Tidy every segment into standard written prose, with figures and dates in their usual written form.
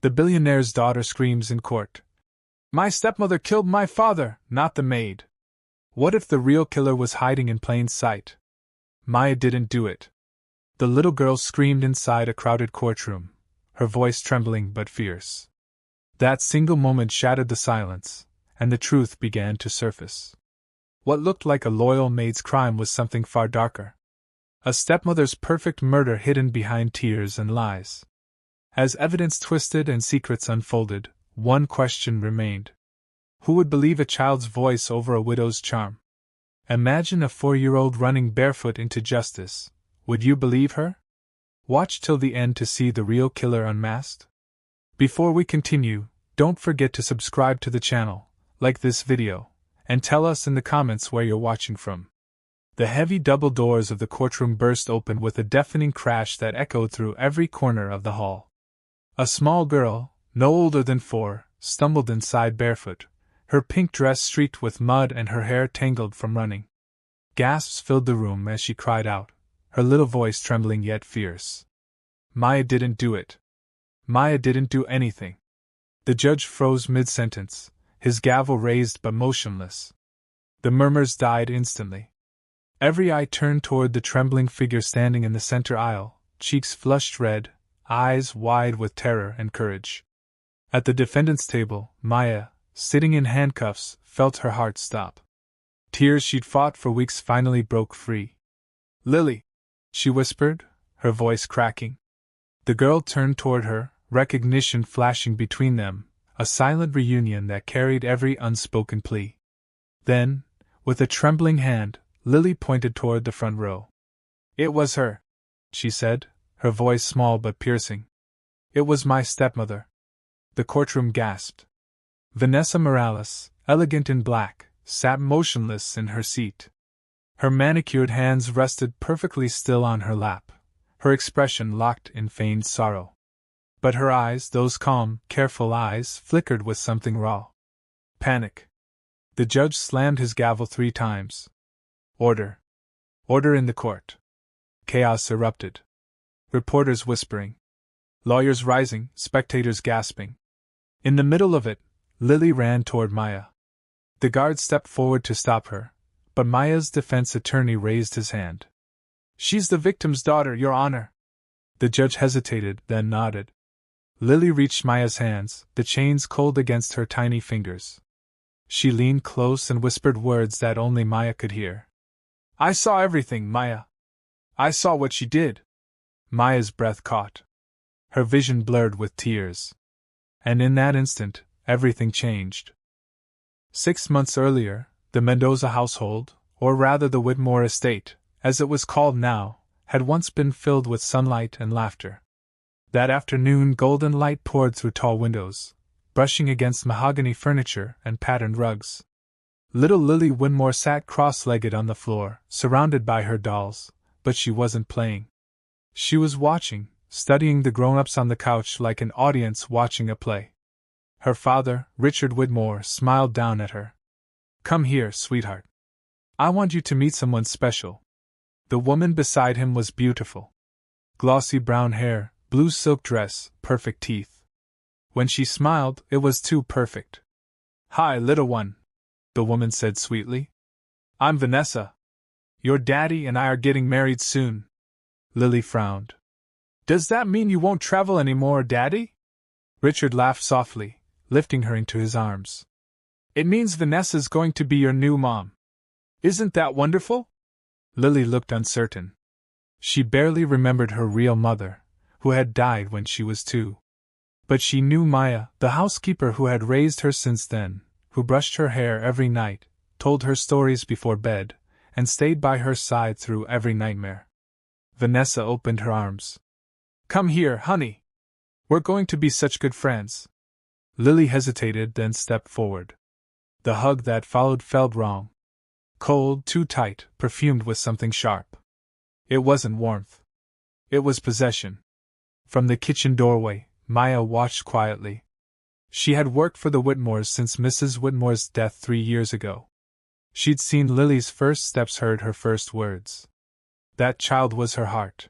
The billionaire's daughter screams in court. My stepmother killed my father, not the maid. What if the real killer was hiding in plain sight? Maya didn't do it. The little girl screamed inside a crowded courtroom, her voice trembling but fierce. That single moment shattered the silence, and the truth began to surface. What looked like a loyal maid's crime was something far darker. A stepmother's perfect murder hidden behind tears and lies. As evidence twisted and secrets unfolded, one question remained. Who would believe a child's voice over a widow's charm? Imagine a 4-year-old running barefoot into justice. Would you believe her? Watch till the end to see the real killer unmasked. Before we continue, don't forget to subscribe to the channel, like this video, and tell us in the comments where you're watching from. The heavy double doors of the courtroom burst open with a deafening crash that echoed through every corner of the hall. A small girl, no older than 4, stumbled inside barefoot, her pink dress streaked with mud and her hair tangled from running. Gasps filled the room as she cried out, her little voice trembling yet fierce. Maya didn't do it. Maya didn't do anything. The judge froze mid-sentence, his gavel raised but motionless. The murmurs died instantly. Every eye turned toward the trembling figure standing in the center aisle, cheeks flushed red, eyes wide with terror and courage. At the defendant's table, Maya, sitting in handcuffs, felt her heart stop. Tears she'd fought for weeks finally broke free. Lily, she whispered, her voice cracking. The girl turned toward her, recognition flashing between them, a silent reunion that carried every unspoken plea. Then, with a trembling hand, Lily pointed toward the front row. It was her, she said, her voice small but piercing. It was my stepmother. The courtroom gasped. Vanessa Morales, elegant in black, sat motionless in her seat. Her manicured hands rested perfectly still on her lap, her expression locked in feigned sorrow. But her eyes, those calm, careful eyes, flickered with something raw. Panic. The judge slammed his gavel 3 times. Order. Order in the court. Chaos erupted. Reporters whispering. Lawyers rising, spectators gasping. In the middle of it, Lily ran toward Maya. The guard stepped forward to stop her, but Maya's defense attorney raised his hand. She's the victim's daughter, Your Honor. The judge hesitated, then nodded. Lily reached Maya's hands, the chains cold against her tiny fingers. She leaned close and whispered words that only Maya could hear. I saw everything, Maya. I saw what she did. Maya's breath caught. Her vision blurred with tears. And in that instant, everything changed. 6 months earlier, the Mendoza household, or rather the Whitmore estate, as it was called now, had once been filled with sunlight and laughter. That afternoon golden light poured through tall windows, brushing against mahogany furniture and patterned rugs. Little Lily Whitmore sat cross-legged on the floor, surrounded by her dolls, but she wasn't playing. She was watching, studying the grown-ups on the couch like an audience watching a play. Her father, Richard Whitmore, smiled down at her. Come here, sweetheart. I want you to meet someone special. The woman beside him was beautiful. Glossy brown hair, blue silk dress, perfect teeth. When she smiled, it was too perfect. Hi, little one, the woman said sweetly. I'm Vanessa. Your daddy and I are getting married soon. Lily frowned. Does that mean you won't travel anymore, Daddy? Richard laughed softly, lifting her into his arms. It means Vanessa's going to be your new mom. Isn't that wonderful? Lily looked uncertain. She barely remembered her real mother, who had died when she was 2. But she knew Maya, the housekeeper who had raised her since then, who brushed her hair every night, told her stories before bed, and stayed by her side through every nightmare. Vanessa opened her arms. Come here, honey. We're going to be such good friends. Lily hesitated, then stepped forward. The hug that followed felt wrong. Cold, too tight, perfumed with something sharp. It wasn't warmth. It was possession. From the kitchen doorway, Maya watched quietly. She had worked for the Whitmores since Mrs. Whitmore's death 3 years ago. She'd seen Lily's first steps, heard her first words. That child was her heart.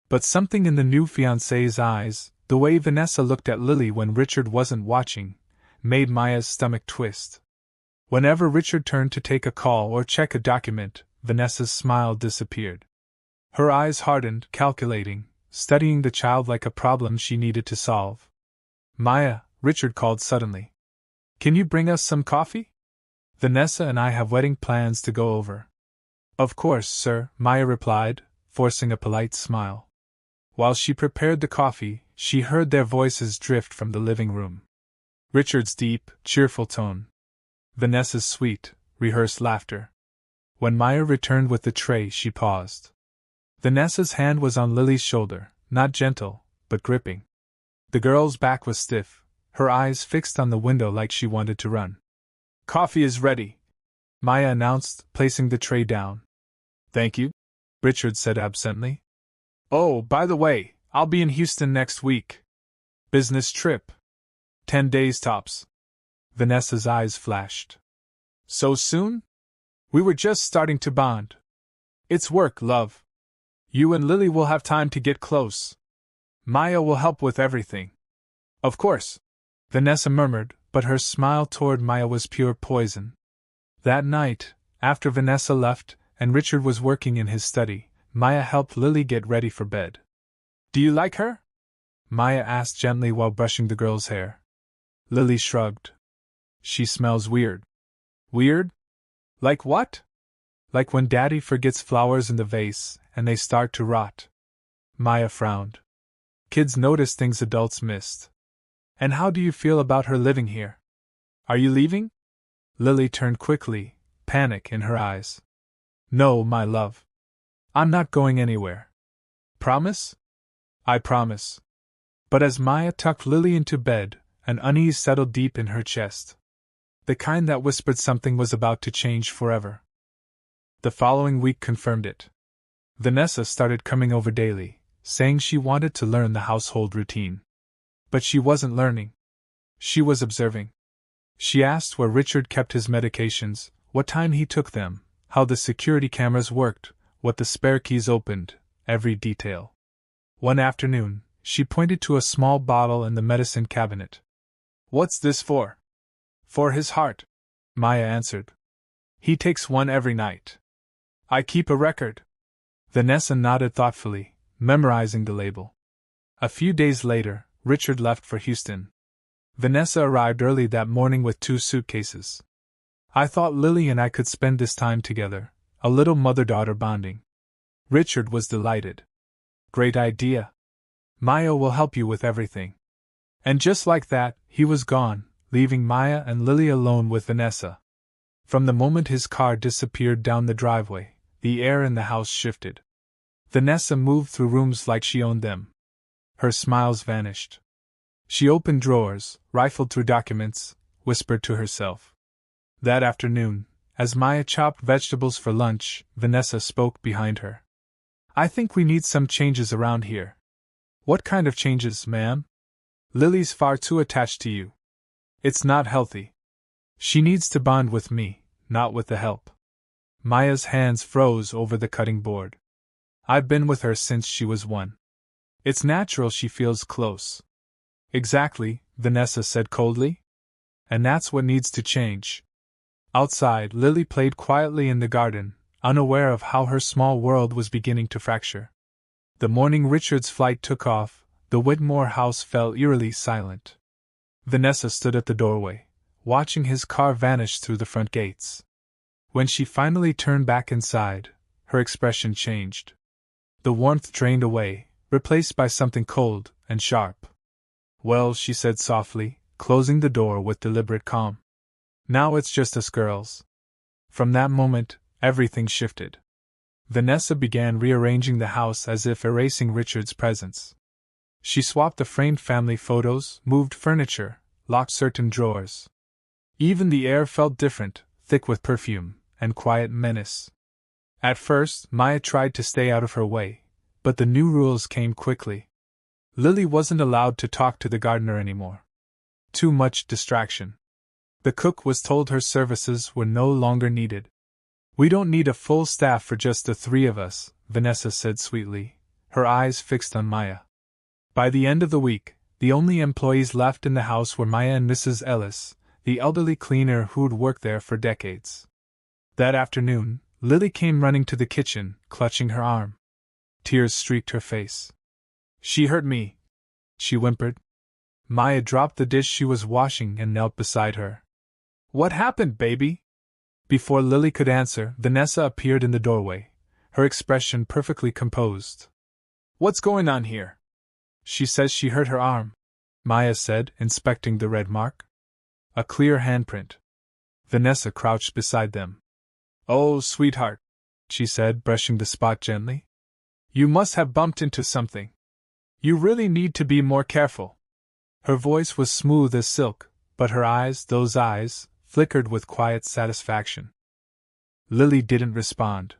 But something in the new fiancé's eyes, The way Vanessa looked at Lily when Richard wasn't watching made Maya's stomach twist. Whenever Richard turned to take a call or check a document, Vanessa's smile disappeared. Her eyes hardened, calculating, studying the child like a problem she needed to solve. Maya, Richard called suddenly. Can you bring us some coffee? Vanessa and I have wedding plans to go over. Of course, sir, Maya replied, forcing a polite smile. While she prepared the coffee, she heard their voices drift from the living room. Richard's deep, cheerful tone. Vanessa's sweet, rehearsed laughter. When Maya returned with the tray, she paused. Vanessa's hand was on Lily's shoulder, not gentle, but gripping. The girl's back was stiff, her eyes fixed on the window like she wanted to run. Coffee is ready, Maya announced, placing the tray down. Thank you, Richard said absently. Oh, by the way, I'll be in Houston next week. Business trip. 10 days tops. Vanessa's eyes flashed. So soon? We were just starting to bond. It's work, love. You and Lily will have time to get close. Maya will help with everything. Of course, Vanessa murmured, but her smile toward Maya was pure poison. That night, after Vanessa left and Richard was working in his study, Maya helped Lily get ready for bed. Do you like her? Maya asked gently while brushing the girl's hair. Lily shrugged. She smells weird. Weird? Like what? Like when Daddy forgets flowers in the vase and they start to rot. Maya frowned. Kids notice things adults missed. And how do you feel about her living here? Are you leaving? Lily turned quickly, panic in her eyes. No, my love. I'm not going anywhere. Promise? I promise. But as Maya tucked Lily into bed, an unease settled deep in her chest. The kind that whispered something was about to change forever. The following week confirmed it. Vanessa started coming over daily, saying she wanted to learn the household routine. But she wasn't learning. She was observing. She asked where Richard kept his medications, what time he took them, how the security cameras worked, what the spare keys opened, every detail. One afternoon, she pointed to a small bottle in the medicine cabinet. What's this for? For his heart, Maya answered. He takes one every night. I keep a record. Vanessa nodded thoughtfully, memorizing the label. A few days later, Richard left for Houston. Vanessa arrived early that morning with 2 suitcases. I thought Lily and I could spend this time together, a little mother-daughter bonding. Richard was delighted. Great idea. Maya will help you with everything. And just like that, he was gone, leaving Maya and Lily alone with Vanessa. From the moment his car disappeared down the driveway, the air in the house shifted. Vanessa moved through rooms like she owned them. Her smiles vanished. She opened drawers, rifled through documents, whispered to herself. That afternoon, as Maya chopped vegetables for lunch, Vanessa spoke behind her. I think we need some changes around here. What kind of changes, ma'am? Lily's far too attached to you. It's not healthy. She needs to bond with me, not with the help. Maya's hands froze over the cutting board. I've been with her since she was 1. It's natural she feels close. Exactly, Vanessa said coldly. And that's what needs to change. Outside, Lily played quietly in the garden, unaware of how her small world was beginning to fracture. The morning Richard's flight took off, the Whitmore house fell eerily silent. Vanessa stood at the doorway, watching his car vanish through the front gates. When she finally turned back inside, her expression changed. The warmth drained away, replaced by something cold and sharp. Well, she said softly, closing the door with deliberate calm. Now it's just us girls. From that moment, everything shifted. Vanessa began rearranging the house as if erasing Richard's presence. She swapped the framed family photos, moved furniture, locked certain drawers. Even the air felt different, thick with perfume and quiet menace. At first, Maya tried to stay out of her way, but the new rules came quickly. Lily wasn't allowed to talk to the gardener anymore. Too much distraction. The cook was told her services were no longer needed. We don't need a full staff for just the 3 of us, Vanessa said sweetly, her eyes fixed on Maya. By the end of the week, The only employees left in the house were Maya and Mrs. Ellis, the elderly cleaner who'd worked there for decades. That afternoon, Lily came running to the kitchen, clutching her arm. Tears streaked her face. "She hurt me," she whimpered. Maya dropped the dish she was washing and knelt beside her. "What happened, baby?" Before Lily could answer, Vanessa appeared in the doorway, her expression perfectly composed. "What's going on here?" "She says she hurt her arm," Maya said, inspecting the red mark. A clear handprint. Vanessa crouched beside them. "Oh, sweetheart," she said, brushing the spot gently. "You must have bumped into something. You really need to be more careful." Her voice was smooth as silk, but her eyes, those eyes, flickered with quiet satisfaction. Lily didn't respond.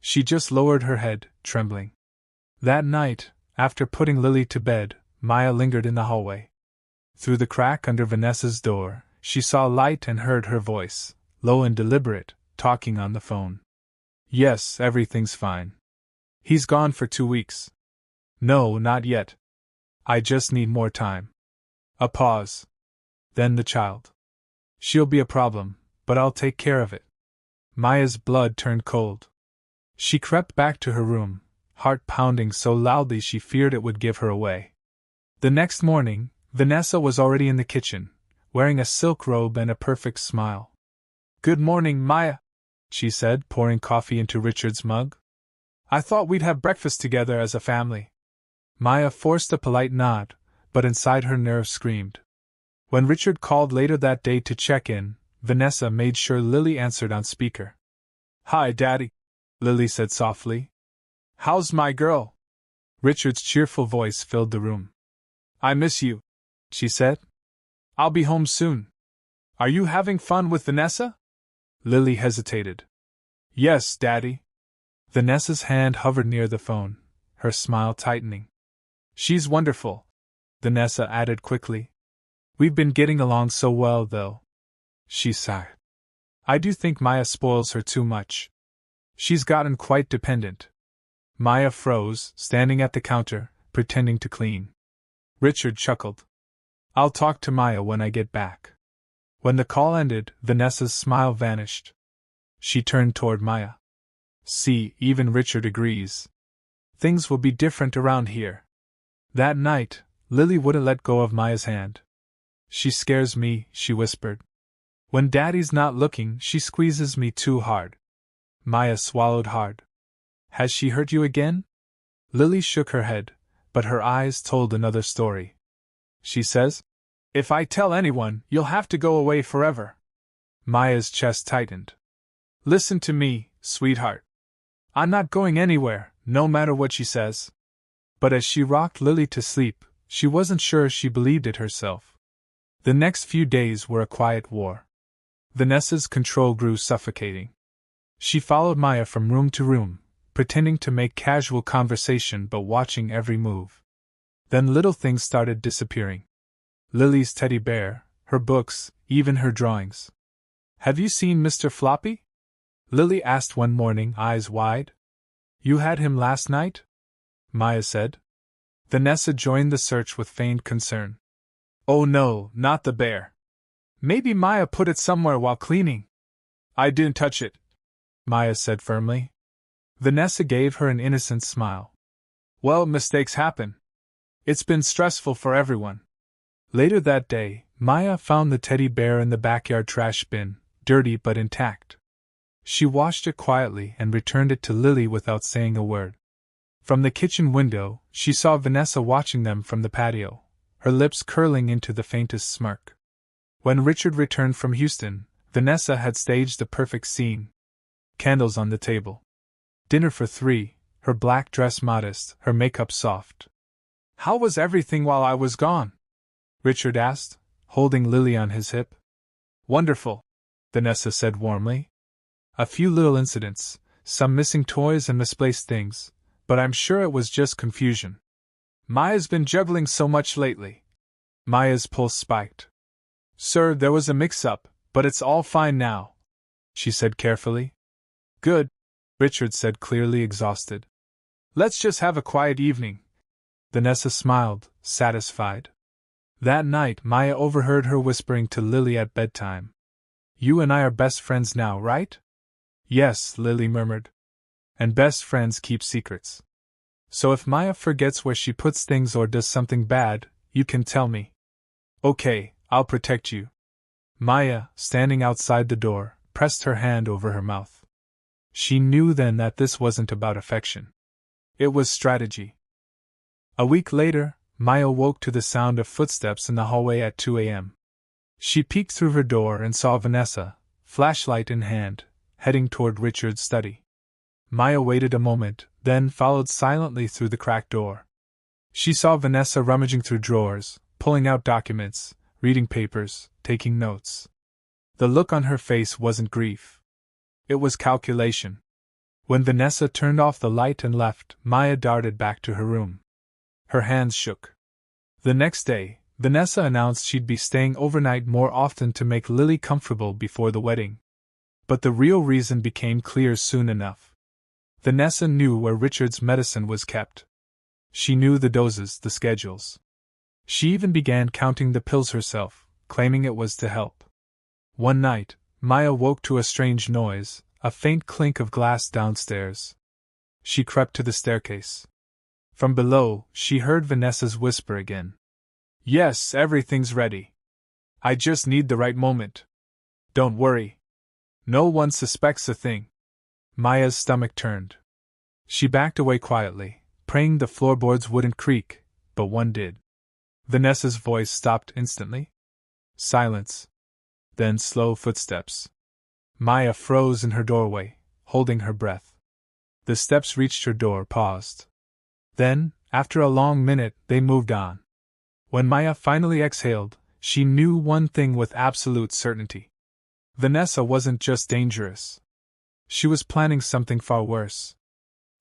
She just lowered her head, trembling. That night, after putting Lily to bed, Maya lingered in the hallway. Through the crack under Vanessa's door, she saw light and heard her voice, low and deliberate, talking on the phone. "Yes, everything's fine. He's gone for 2 weeks. No, not yet. I just need more time." A pause. Then the child. "She'll be a problem, but I'll take care of it." Maya's blood turned cold. She crept back to her room, heart pounding so loudly she feared it would give her away. The next morning, Vanessa was already in the kitchen, wearing a silk robe and a perfect smile. "Good morning, Maya," she said, pouring coffee into Richard's mug. "I thought we'd have breakfast together as a family." Maya forced a polite nod, but inside her nerves screamed. When Richard called later that day to check in, Vanessa made sure Lily answered on speaker. "Hi, Daddy," Lily said softly. "How's my girl?" Richard's cheerful voice filled the room. "I miss you," she said. "I'll be home soon." "Are you having fun with Vanessa?" Lily hesitated. "Yes, Daddy." Vanessa's hand hovered near the phone, her smile tightening. "She's wonderful," Vanessa added quickly. "We've been getting along so well, though." She sighed. "I do think Maya spoils her too much. She's gotten quite dependent." Maya froze, standing at the counter, pretending to clean. Richard chuckled. "I'll talk to Maya when I get back." When the call ended, Vanessa's smile vanished. She turned toward Maya. "See, even Richard agrees. Things will be different around here." That night, Lily wouldn't let go of Maya's hand. "She scares me," she whispered. "When Daddy's not looking, she squeezes me too hard." Maya swallowed hard. "Has she hurt you again?" Lily shook her head, but her eyes told another story. "She says, if I tell anyone, you'll have to go away forever." Maya's chest tightened. "Listen to me, sweetheart. I'm not going anywhere, no matter what she says." But as she rocked Lily to sleep, she wasn't sure she believed it herself. The next few days were a quiet war. Vanessa's control grew suffocating. She followed Maya from room to room, pretending to make casual conversation but watching every move. Then little things started disappearing. Lily's teddy bear, her books, even her drawings. "Have you seen Mr. Floppy?" Lily asked one morning, eyes wide. "You had him last night?" Maya said. Vanessa joined the search with feigned concern. "Oh no, not the bear. Maybe Maya put it somewhere while cleaning." "I didn't touch it," Maya said firmly. Vanessa gave her an innocent smile. "Well, mistakes happen. It's been stressful for everyone." Later that day, Maya found the teddy bear in the backyard trash bin, dirty but intact. She washed it quietly and returned it to Lily without saying a word. From the kitchen window, she saw Vanessa watching them from the patio, her lips curling into the faintest smirk. When Richard returned from Houston, Vanessa had staged the perfect scene. Candles on the table. Dinner for 3, her black dress modest, her makeup soft. "How was everything while I was gone?" Richard asked, holding Lily on his hip. "Wonderful," Vanessa said warmly. "A few little incidents, some missing toys and misplaced things, but I'm sure it was just confusion. Maya's been juggling so much lately." Maya's pulse spiked. "Sir, there was a mix-up, but it's all fine now," she said carefully. "Good," Richard said, clearly exhausted. "Let's just have a quiet evening." Vanessa smiled, satisfied. That night, Maya overheard her whispering to Lily at bedtime. "You and I are best friends now, right?" "Yes," Lily murmured. "And best friends keep secrets. So if Maya forgets where she puts things or does something bad, you can tell me." "Okay, I'll protect you." Maya, standing outside the door, pressed her hand over her mouth. She knew then that this wasn't about affection. It was strategy. A week later, Maya woke to the sound of footsteps in the hallway at 2 a.m. She peeked through her door and saw Vanessa, flashlight in hand, heading toward Richard's study. Maya waited a moment, then followed silently through the cracked door. She saw Vanessa rummaging through drawers, pulling out documents, reading papers, taking notes. The look on her face wasn't grief. It was calculation. When Vanessa turned off the light and left, Maya darted back to her room. Her hands shook. The next day, Vanessa announced she'd be staying overnight more often to make Lily comfortable before the wedding. But the real reason became clear soon enough. Vanessa knew where Richard's medicine was kept. She knew the doses, the schedules. She even began counting the pills herself, claiming it was to help. One night, Maya woke to a strange noise, a faint clink of glass downstairs. She crept to the staircase. From below, she heard Vanessa's whisper again. "Yes, everything's ready. I just need the right moment. Don't worry. No one suspects a thing." Maya's stomach turned. She backed away quietly, praying the floorboards wouldn't creak, but one did. Vanessa's voice stopped instantly. Silence. Then slow footsteps. Maya froze in her doorway, holding her breath. The steps reached her door, paused. Then, after a long minute, they moved on. When Maya finally exhaled, she knew one thing with absolute certainty. Vanessa wasn't just dangerous. She was planning something far worse.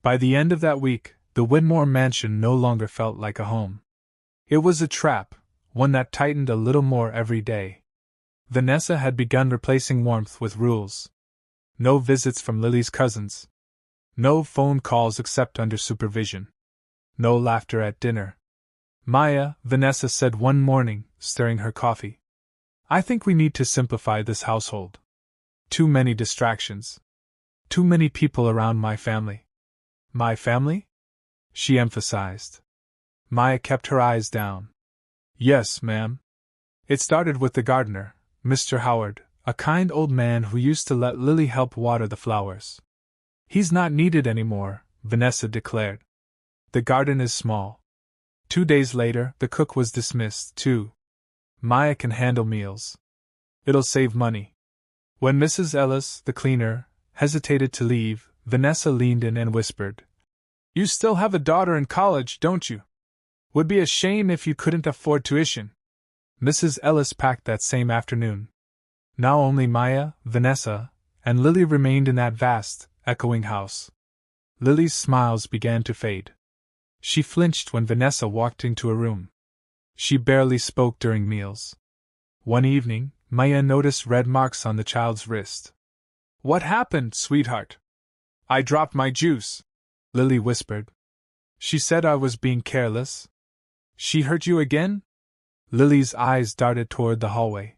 By the end of that week, the Widmore mansion no longer felt like a home. It was a trap, one that tightened a little more every day. Vanessa had begun replacing warmth with rules. No visits from Lily's cousins. No phone calls except under supervision. No laughter at dinner. "Maya," Vanessa said one morning, stirring her coffee. "I think we need to simplify this household. Too many distractions. Too many people around my family." "My family?" she emphasized. Maya kept her eyes down. "Yes, ma'am. It started with the gardener, Mr. Howard, a kind old man who used to let Lily help water the flowers. He's not needed anymore," Vanessa declared. "The garden is small." 2 days later, the cook was dismissed, too. "Maya can handle meals. It'll save money." When Mrs. Ellis, the cleaner, hesitated to leave, Vanessa leaned in and whispered, "You still have a daughter in college, don't you? Would be a shame if you couldn't afford tuition." Mrs. Ellis packed that same afternoon. Now only Maya, Vanessa, and Lily remained in that vast, echoing house. Lily's smiles began to fade. She flinched when Vanessa walked into a room. She barely spoke during meals. One evening, Maya noticed red marks on the child's wrist. "What happened, sweetheart?" "I dropped my juice," Lily whispered. "She said I was being careless." "She hurt you again?" Lily's eyes darted toward the hallway.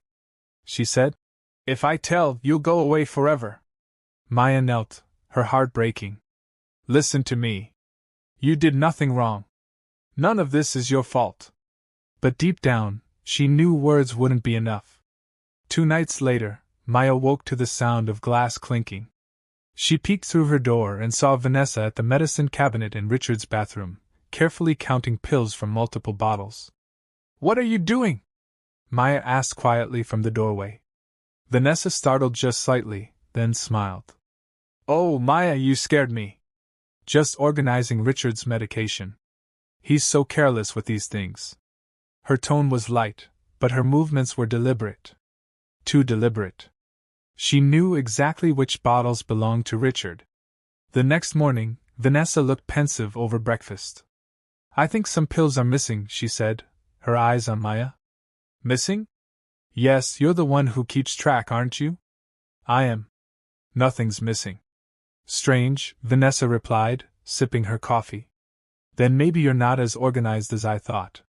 "She said, if I tell, you'll go away forever." Maya knelt, her heart breaking. "Listen to me. You did nothing wrong. None of this is your fault." But deep down, she knew words wouldn't be enough. 2 nights later, Maya woke to the sound of glass clinking. She peeked through her door and saw Vanessa at the medicine cabinet in Richard's bathroom, carefully counting pills from multiple bottles. "What are you doing?" Maya asked quietly from the doorway. Vanessa startled just slightly, then smiled. "Oh, Maya, you scared me." "Just organizing Richard's medication. He's so careless with these things." Her tone was light, but her movements were deliberate. Too deliberate. She knew exactly which bottles belonged to Richard. The next morning, Vanessa looked pensive over breakfast. "I think some pills are missing," she said, her eyes on Maya. "Missing?" "Yes, you're the one who keeps track, aren't you?" "I am." "Nothing's missing." "Strange," Vanessa replied, sipping her coffee. "Then maybe you're not as organized as I thought."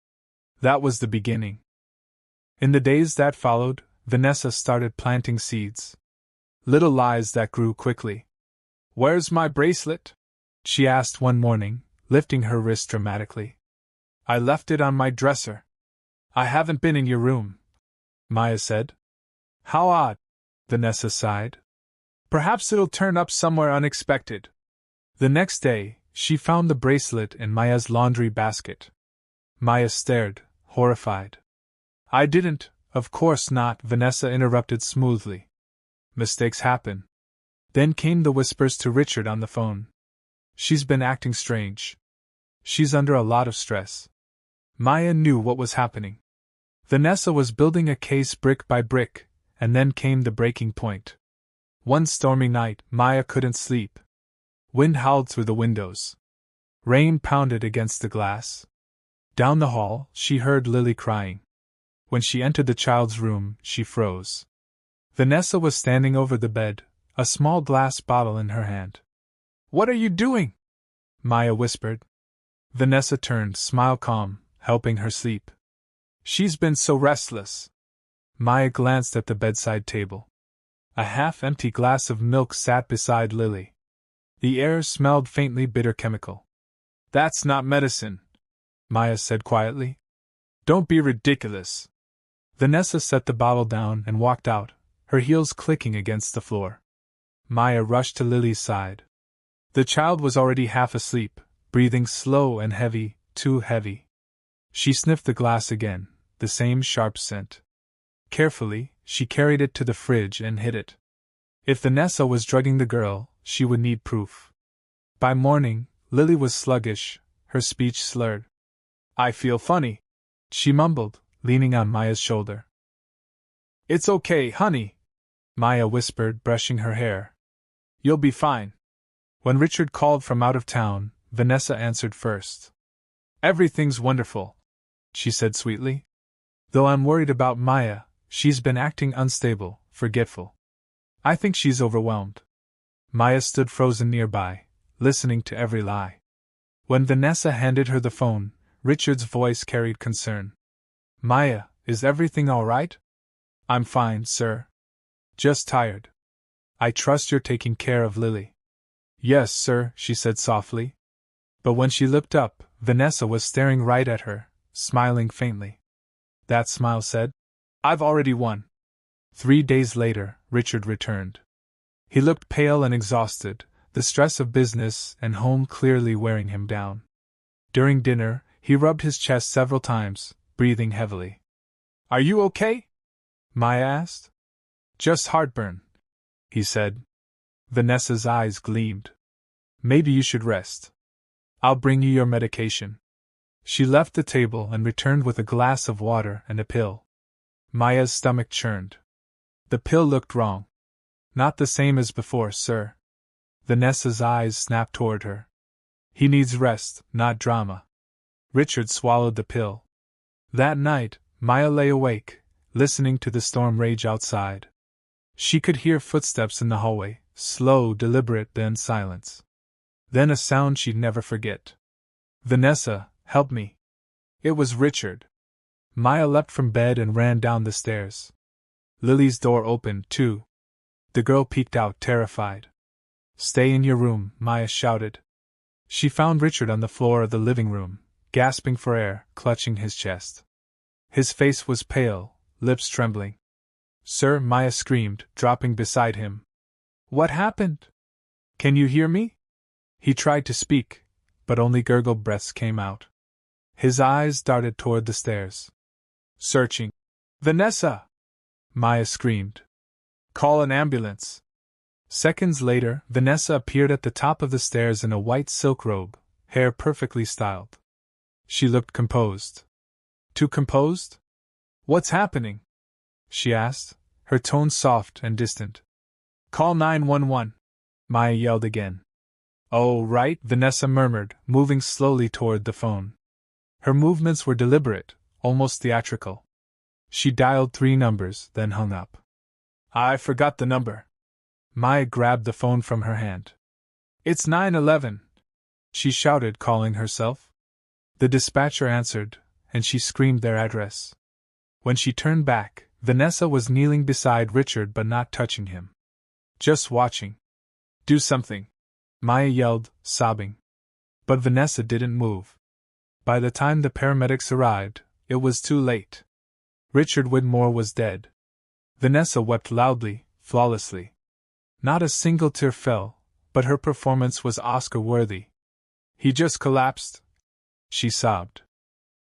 That was the beginning. In the days that followed, Vanessa started planting seeds. Little lies that grew quickly. "Where's my bracelet?" she asked one morning, lifting her wrist dramatically. "I left it on my dresser." "I haven't been in your room," Maya said. "How odd," Vanessa sighed. "Perhaps it'll turn up somewhere unexpected." The next day, she found the bracelet in Maya's laundry basket. Maya stared, horrified. "I didn't, of course not," Vanessa interrupted smoothly. "Mistakes happen." Then came the whispers to Richard on the phone. "She's been acting strange. She's under a lot of stress." Maya knew what was happening. Vanessa was building a case brick by brick, and then came the breaking point. One stormy night, Maya couldn't sleep. Wind howled through the windows. Rain pounded against the glass. Down the hall, she heard Lily crying. When she entered the child's room, she froze. Vanessa was standing over the bed, a small glass bottle in her hand. "What are you doing?" Maya whispered. Vanessa turned, smile calm, helping her sleep. "She's been so restless." Maya glanced at the bedside table. A half-empty glass of milk sat beside Lily. The air smelled faintly bitter chemical. "That's not medicine," Maya said quietly. "Don't be ridiculous." Vanessa set the bottle down and walked out, her heels clicking against the floor. Maya rushed to Lily's side. The child was already half asleep, breathing slow and heavy, too heavy. She sniffed the glass again, the same sharp scent. Carefully, she carried it to the fridge and hid it. If Vanessa was drugging the girl, she would need proof. By morning, Lily was sluggish, her speech slurred. "I feel funny," she mumbled, leaning on Maya's shoulder. "It's okay, honey," Maya whispered, brushing her hair. "You'll be fine." When Richard called from out of town, Vanessa answered first. "Everything's wonderful," she said sweetly. "Though I'm worried about Maya, she's been acting unstable, forgetful. I think she's overwhelmed." Maya stood frozen nearby, listening to every lie. When Vanessa handed her the phone, Richard's voice carried concern. "Maya, is everything all right?" "I'm fine, sir. Just tired." "I trust you're taking care of Lily." "Yes, sir," she said softly. But when she looked up, Vanessa was staring right at her, smiling faintly. That smile said, "I've already won." 3 days later, Richard returned. He looked pale and exhausted, the stress of business and home clearly wearing him down. During dinner, he rubbed his chest several times, breathing heavily. "Are you okay?" Maya asked. "Just heartburn," he said. Vanessa's eyes gleamed. "Maybe you should rest. I'll bring you your medication." She left the table and returned with a glass of water and a pill. Maya's stomach churned. The pill looked wrong. "Not the same as before, sir." Vanessa's eyes snapped toward her. "He needs rest, not drama." Richard swallowed the pill. That night, Maya lay awake, listening to the storm rage outside. She could hear footsteps in the hallway, slow, deliberate, then silence. Then a sound she'd never forget. "Vanessa, help me." It was Richard. Maya leapt from bed and ran down the stairs. Lily's door opened, too. The girl peeked out, terrified. "Stay in your room," Maya shouted. She found Richard on the floor of the living room, gasping for air, clutching his chest. His face was pale, lips trembling. "Sir," Maya screamed, dropping beside him. "What happened? Can you hear me?" He tried to speak, but only gurgled breaths came out. His eyes darted toward the stairs. "Searching." "Vanessa!" Maya screamed. "Call an ambulance." Seconds later, Vanessa appeared at the top of the stairs in a white silk robe, hair perfectly styled. She looked composed. Too composed? "What's happening?" she asked, her tone soft and distant. "Call 911, Maya yelled again. "Oh, right," Vanessa murmured, moving slowly toward the phone. Her movements were deliberate, almost theatrical. She dialed 3 numbers, then hung up. "I forgot the number." Maya grabbed the phone from her hand. "It's 911, she shouted, calling herself. The dispatcher answered, and she screamed their address. When she turned back, Vanessa was kneeling beside Richard but not touching him. Just watching. Do something, Maya yelled, sobbing. But Vanessa didn't move. By the time the paramedics arrived, it was too late. Richard Whitmore was dead. Vanessa wept loudly, flawlessly. Not a single tear fell, but her performance was Oscar-worthy. He just collapsed, she sobbed.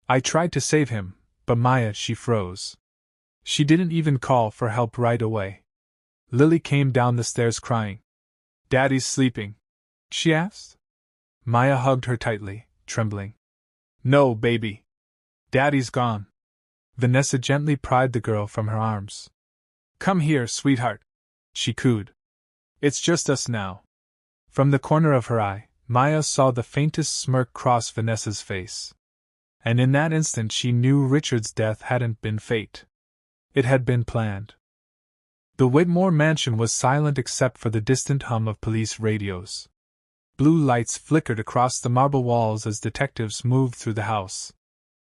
I tried to save him, but Maya, she froze. She didn't even call for help right away. Lily came down the stairs crying. Daddy's sleeping, she asked. Maya hugged her tightly, trembling. No, baby. Daddy's gone. Vanessa gently pried the girl from her arms. Come here, sweetheart, she cooed. It's just us now. From the corner of her eye, Maya saw the faintest smirk cross Vanessa's face. And in that instant she knew Richard's death hadn't been fate. It had been planned. The Whitmore mansion was silent except for the distant hum of police radios. Blue lights flickered across the marble walls as detectives moved through the house.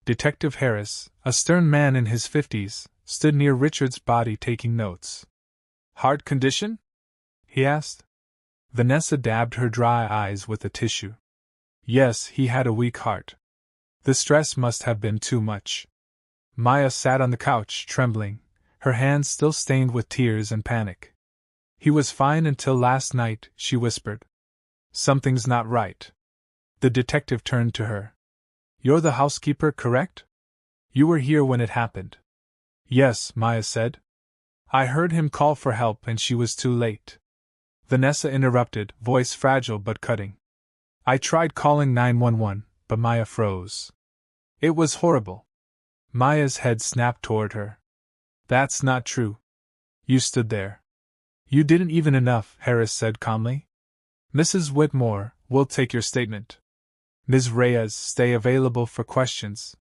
Detective Harris, a stern man in his 50s, stood near Richard's body taking notes. Heart condition? He asked. Vanessa dabbed her dry eyes with a tissue. Yes, he had a weak heart. The stress must have been too much. Maya sat on the couch, trembling, her hands still stained with tears and panic. He was fine until last night, she whispered. Something's not right. The detective turned to her. You're the housekeeper, correct? You were here when it happened. Yes, Maya said. I heard him call for help and she was too late. Vanessa interrupted, voice fragile but cutting. I tried calling 911, but Maya froze. It was horrible. Maya's head snapped toward her. That's not true. You stood there. You didn't even enough, Harris said calmly. Mrs. Whitmore, we'll take your statement. Ms. Reyes, stay available for questions.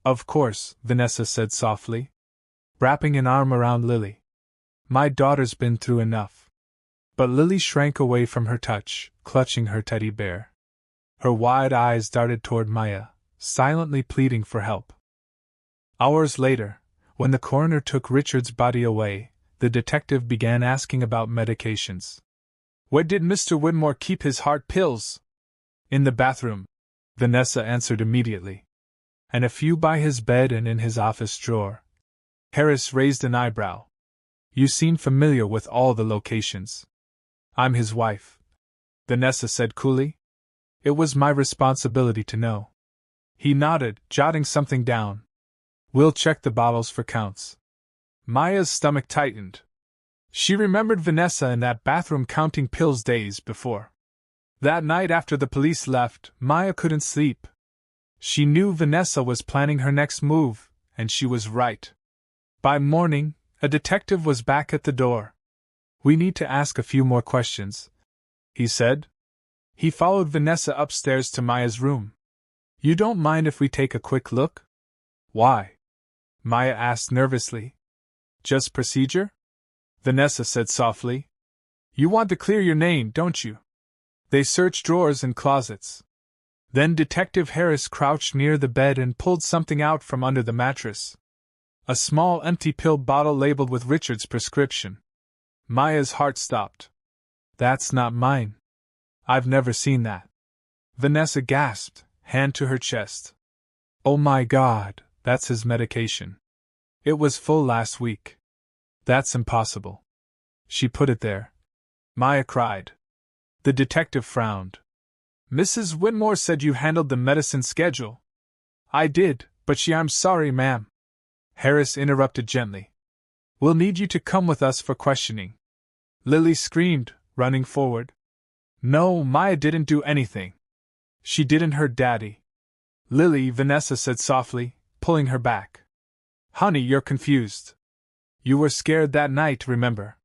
Of course, Vanessa said softly, wrapping an arm around Lily. My daughter's been through enough. But Lily shrank away from her touch, clutching her teddy bear. Her wide eyes darted toward Maya, silently pleading for help. Hours later, when the coroner took Richard's body away, the detective began asking about medications. Where did Mr. Whitmore keep his heart pills? In the bathroom, Vanessa answered immediately. And a few by his bed and in his office drawer. Harris raised an eyebrow. You seem familiar with all the locations. I'm his wife, Vanessa said coolly. It was my responsibility to know. He nodded, jotting something down. We'll check the bottles for counts. Maya's stomach tightened. She remembered Vanessa in that bathroom counting pills days before. That night after the police left, Maya couldn't sleep. She knew Vanessa was planning her next move, and she was right. By morning, a detective was back at the door. We need to ask a few more questions, he said. He followed Vanessa upstairs to Maya's room. You don't mind if we take a quick look? Why? Maya asked nervously. Just procedure? Vanessa said softly. You want to clear your name, don't you? They searched drawers and closets. Then Detective Harris crouched near the bed and pulled something out from under the mattress. A small empty pill bottle labeled with Richard's prescription. Maya's heart stopped. That's not mine. I've never seen that. Vanessa gasped, hand to her chest. Oh my God, that's his medication. It was full last week. That's impossible. She put it there. Maya cried. The detective frowned. Mrs. Whitmore said you handled the medicine schedule. I did, but I'm sorry, ma'am. Harris interrupted gently. We'll need you to come with us for questioning. Lily screamed, running forward. No, Maya didn't do anything. She didn't hurt Daddy. Lily, Vanessa said softly, pulling her back. Honey, you're confused. You were scared that night, remember?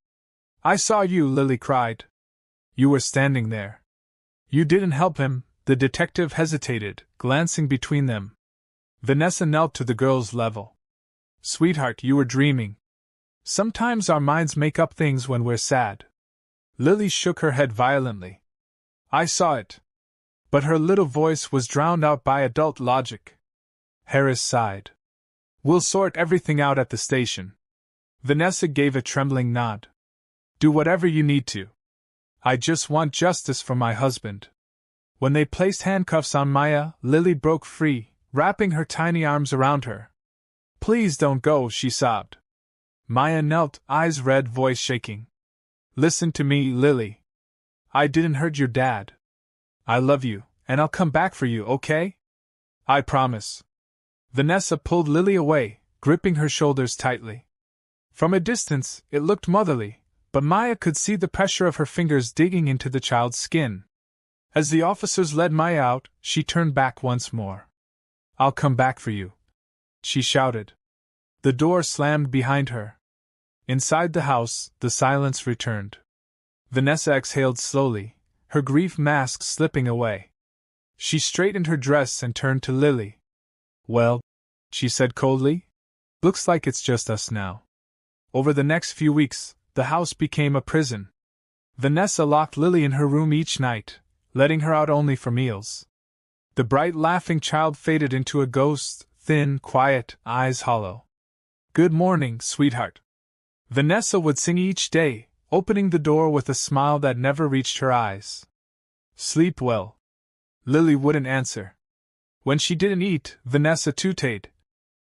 I saw you, Lily cried. You were standing there. You didn't help him, the detective hesitated, glancing between them. Vanessa knelt to the girl's level. Sweetheart, you were dreaming. Sometimes our minds make up things when we're sad. Lily shook her head violently. I saw it. But her little voice was drowned out by adult logic. Harris sighed. We'll sort everything out at the station. Vanessa gave a trembling nod. Do whatever you need to. I just want justice for my husband. When they placed handcuffs on Maya, Lily broke free, wrapping her tiny arms around her. Please don't go, she sobbed. Maya knelt, eyes red, voice shaking. Listen to me, Lily. I didn't hurt your dad. I love you, and I'll come back for you, okay? I promise. Vanessa pulled Lily away, gripping her shoulders tightly. From a distance, it looked motherly, but Maya could see the pressure of her fingers digging into the child's skin. As the officers led Maya out, she turned back once more. I'll come back for you, she shouted. The door slammed behind her. Inside the house, the silence returned. Vanessa exhaled slowly, her grief mask slipping away. She straightened her dress and turned to Lily. Well, she said coldly, looks like it's just us now. Over the next few weeks, the house became a prison. Vanessa locked Lily in her room each night, letting her out only for meals. The bright laughing child faded into a ghost, thin, quiet, eyes hollow. Good morning, sweetheart. Vanessa would sing each day, opening the door with a smile that never reached her eyes. Sleep well. Lily wouldn't answer. When she didn't eat, Vanessa tooted.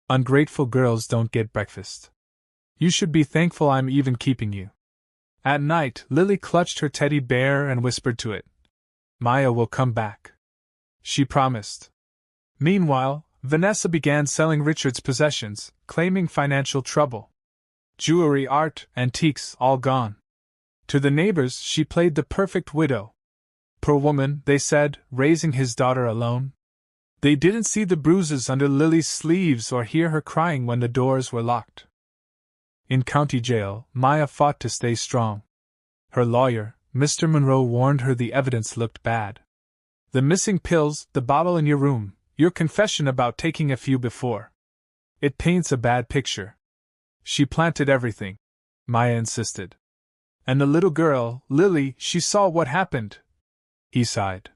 Ungrateful girls don't get breakfast. You should be thankful I'm even keeping you. At night, Lily clutched her teddy bear and whispered to it. Maya will come back. She promised. Meanwhile, Vanessa began selling Richard's possessions, claiming financial trouble. Jewelry, art, antiques, all gone. To the neighbors, she played the perfect widow. Poor woman, they said, raising his daughter alone. They didn't see the bruises under Lily's sleeves or hear her crying when the doors were locked. In county jail, Maya fought to stay strong. Her lawyer, Mr. Monroe, warned her the evidence looked bad. The missing pills, the bottle in your room, your confession about taking a few before. It paints a bad picture. She planted everything, Maya insisted. And the little girl, Lily, she saw what happened. He sighed.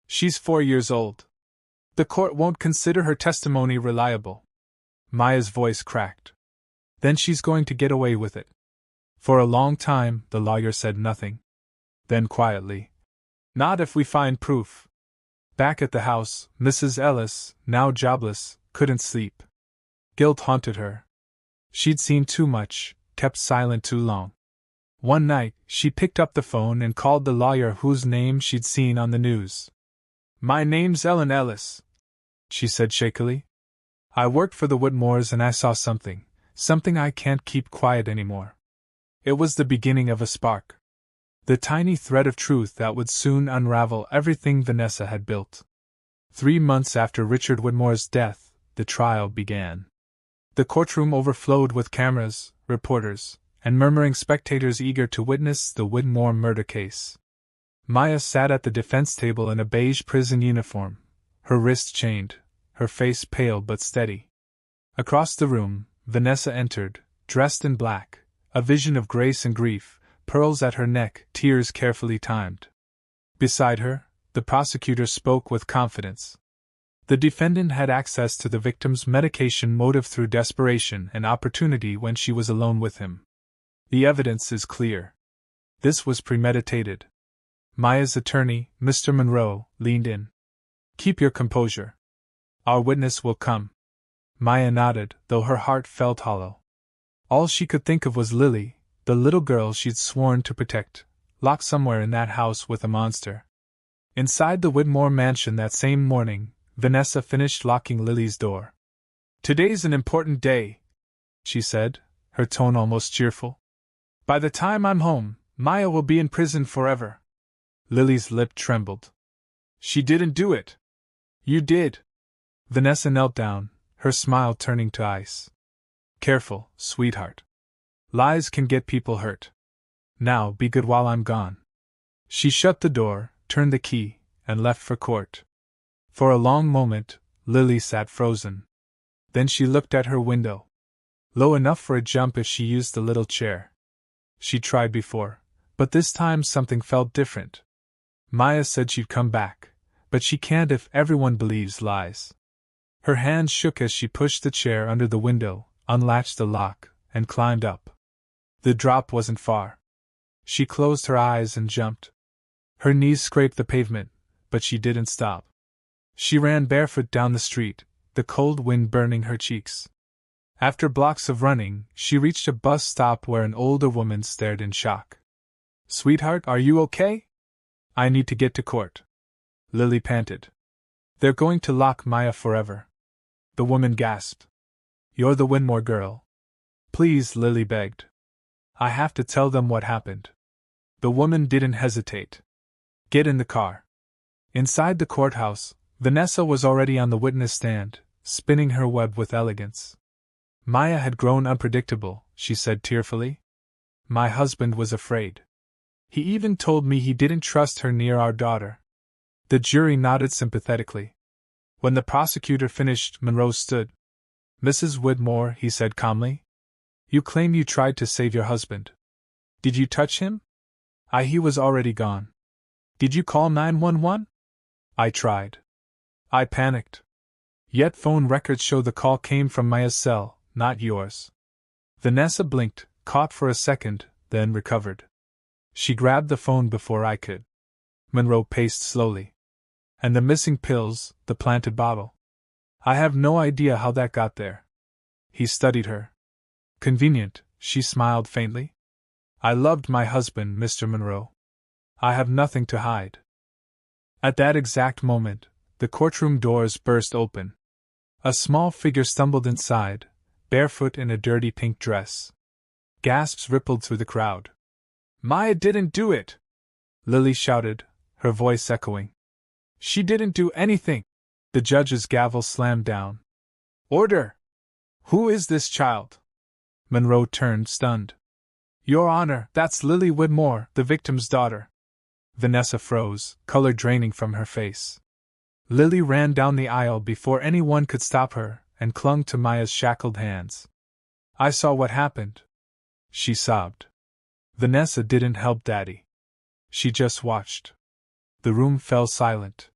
She's 4 years old. The court won't consider her testimony reliable. Maya's voice cracked. Then she's going to get away with it. For a long time, the lawyer said nothing. Then quietly. Not if we find proof. Back at the house, Mrs. Ellis, now jobless, couldn't sleep. Guilt haunted her. She'd seen too much, kept silent too long. One night, she picked up the phone and called the lawyer whose name she'd seen on the news. My name's Ellen Ellis, she said shakily. I worked for the Whitmores and I saw something I can't keep quiet anymore. It was the beginning of a spark. The tiny thread of truth that would soon unravel everything Vanessa had built. 3 months after Richard Whitmore's death, the trial began. The courtroom overflowed with cameras, reporters, and murmuring spectators eager to witness the Whitmore murder case. Maya sat at the defense table in a beige prison uniform, her wrists chained, her face pale but steady. Across the room, Vanessa entered, dressed in black, a vision of grace and grief, pearls at her neck, tears carefully timed. Beside her, the prosecutor spoke with confidence. The defendant had access to the victim's medication motive through desperation and opportunity when she was alone with him. The evidence is clear. This was premeditated. Maya's attorney, Mr. Monroe, leaned in. Keep your composure. Our witness will come. Maya nodded, though her heart felt hollow. All she could think of was Lily, the little girl she'd sworn to protect, locked somewhere in that house with a monster. Inside the Whitmore mansion that same morning, Vanessa finished locking Lily's door. Today's an important day, she said, her tone almost cheerful. By the time I'm home, Maya will be in prison forever. Lily's lip trembled. She didn't do it. You did. Vanessa knelt down, her smile turning to ice. Careful, sweetheart. Lies can get people hurt. Now be good while I'm gone. She shut the door, turned the key, and left for court. For a long moment, Lily sat frozen. Then she looked at her window. Low enough for a jump if she used the little chair. She tried before, but this time something felt different. Maya said she'd come back, but she can't if everyone believes lies. Her hand shook as she pushed the chair under the window, unlatched the lock, and climbed up. The drop wasn't far. She closed her eyes and jumped. Her knees scraped the pavement, but she didn't stop. She ran barefoot down the street, the cold wind burning her cheeks. After blocks of running, she reached a bus stop where an older woman stared in shock. "Sweetheart, are you okay?" "I need to get to court," Lily panted. "They're going to lock Maya forever." The woman gasped. "You're the Winmore girl." "Please," Lily begged. "I have to tell them what happened." The woman didn't hesitate. "Get in the car." Inside the courthouse, Vanessa was already on the witness stand, spinning her web with elegance. "Maya had grown unpredictable," she said tearfully. "My husband was afraid. He even told me he didn't trust her near our daughter." The jury nodded sympathetically. When the prosecutor finished, Monroe stood. "Mrs. Whitmore," he said calmly, "you claim you tried to save your husband. Did you touch him?" He was already gone." "Did you call 911? "I tried. I panicked. Yet phone records show the call came from Maya's cell, not yours." Vanessa blinked, caught for a second, then recovered. "She grabbed the phone before I could." Monroe paced slowly. "And the missing pills, the planted bottle? I have no idea how that got there." He studied her. "Convenient," she smiled faintly. "I loved my husband, Mr. Monroe. I have nothing to hide." At that exact moment, the courtroom doors burst open. A small figure stumbled inside, barefoot in a dirty pink dress. Gasps rippled through the crowd. "Maya didn't do it!" Lily shouted, her voice echoing. "She didn't do anything!" The judge's gavel slammed down. "Order! Who is this child?" Monroe turned, stunned. "Your Honor, that's Lily Whitmore, the victim's daughter." Vanessa froze, color draining from her face. Lily ran down the aisle before anyone could stop her, and clung to Maya's shackled hands. "I saw what happened," she sobbed. Vanessa didn't help Daddy. She just watched. The room fell silent.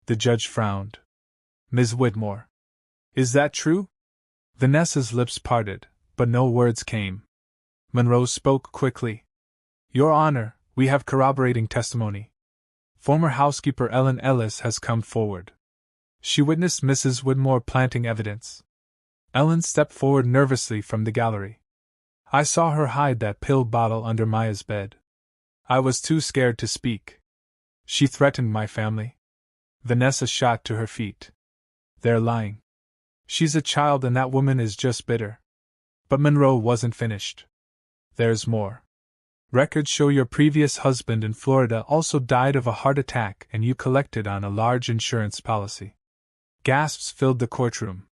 The judge frowned. "Ms. Whitmore, is that true?" Vanessa's lips parted, but no words came. Monroe spoke quickly. "Your Honor, we have corroborating testimony. Former housekeeper Ellen Ellis has come forward. She witnessed Mrs. Whitmore planting evidence." Ellen stepped forward nervously from the gallery. "I saw her hide that pill bottle under Maya's bed. I was too scared to speak. She threatened my family." Vanessa shot to her feet. "They're lying. She's a child and that woman is just bitter." But Monroe wasn't finished. "There's more. Records show your previous husband in Florida also died of a heart attack and you collected on a large insurance policy." Gasps filled the courtroom.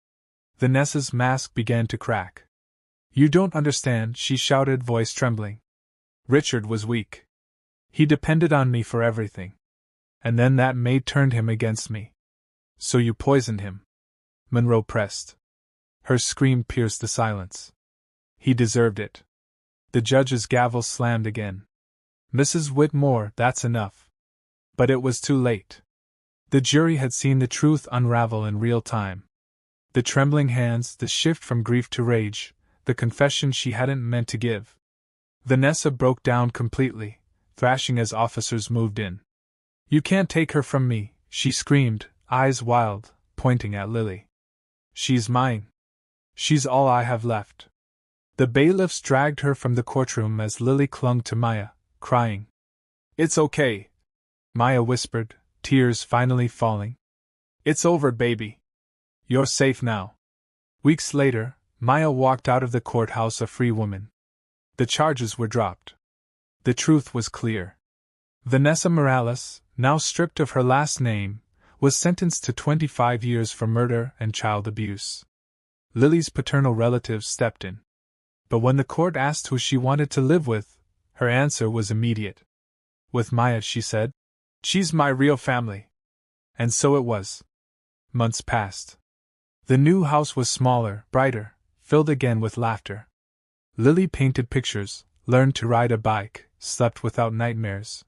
Vanessa's mask began to crack. "You don't understand," she shouted, voice trembling. "Richard was weak. He depended on me for everything. And then that maid turned him against me." "So you poisoned him?" Monroe pressed. Her scream pierced the silence. "He deserved it." The judge's gavel slammed again. "Mrs. Whitmore, that's enough." But it was too late. The jury had seen the truth unravel in real time. The trembling hands, the shift from grief to rage, the confession she hadn't meant to give. Vanessa broke down completely, thrashing as officers moved in. "You can't take her from me," she screamed, eyes wild, pointing at Lily. "She's mine. She's all I have left." The bailiffs dragged her from the courtroom as Lily clung to Maya, crying. "It's okay," Maya whispered, tears finally falling. "It's over, baby. You're safe now." Weeks later, Maya walked out of the courthouse a free woman. The charges were dropped. The truth was clear. Vanessa Morales, now stripped of her last name, was sentenced to 25 years for murder and child abuse. Lily's paternal relatives stepped in. But when the court asked who she wanted to live with, her answer was immediate. "With Maya," she said. "She's my real family." And so it was. Months passed. The new house was smaller, brighter, filled again with laughter. Lily painted pictures, learned to ride a bike, slept without nightmares.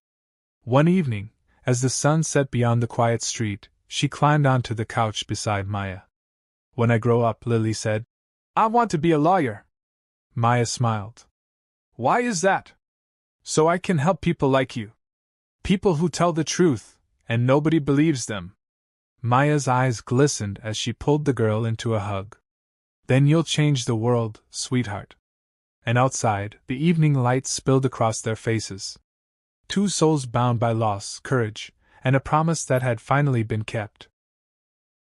One evening, as the sun set beyond the quiet street, she climbed onto the couch beside Maya. When I grow up, Lily said. I want to be a lawyer. Maya smiled. Why is that? So I can help people like you. People who tell the truth, and nobody believes them. Maya's eyes glistened as she pulled the girl into a hug. Then you'll change the world, sweetheart. And outside, the evening light spilled across their faces. Two souls bound by loss, courage, and a promise that had finally been kept.